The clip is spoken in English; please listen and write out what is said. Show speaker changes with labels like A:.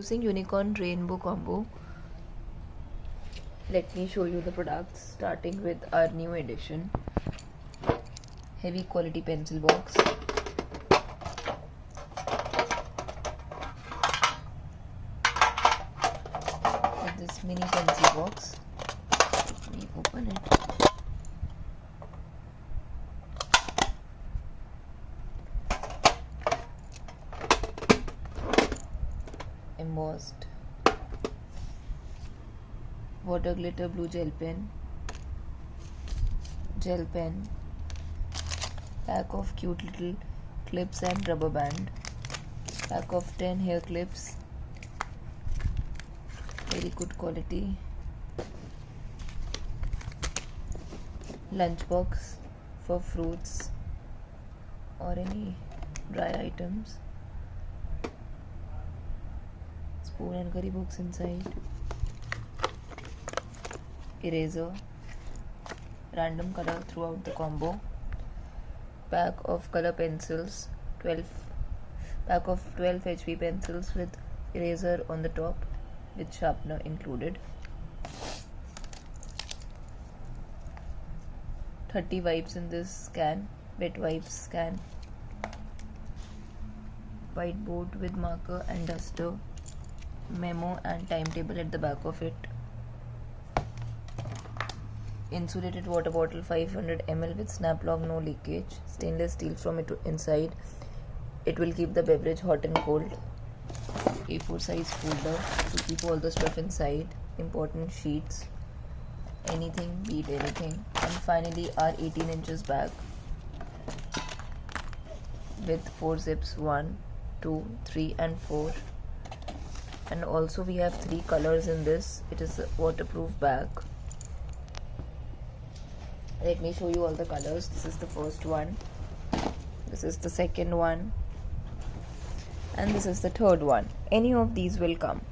A: introducing unicorn rainbow combo. Let me show you the products, starting with our new edition heavy quality pencil box. With this mini pencil box, let me open it. Embossed water glitter blue gel pen, pack of cute little clips and rubber band, pack of 10 hair clips, very good quality, lunchbox for fruits or any dry items, spoon and curry books inside, eraser, random color throughout the combo, pack of color pencils, pack of 12 HB pencils with eraser on the top with sharpener included, 30 wipes in this can, wet wipes can, whiteboard with marker and duster, memo and timetable at the back of it, insulated water bottle 500 ml with snaplock, no leakage, stainless steel from it inside. It will keep the beverage hot and cold. A4 size folder to keep all the stuff inside, important sheets, anything beat anything, and finally our 18 inches bag with 4 zips, 1, 2, 3 and 4. And also we have 3 colors in this. It is a waterproof bag. Let me show you all the colors. This is the first one, this is the second one, and this is the third one. Any of these will come.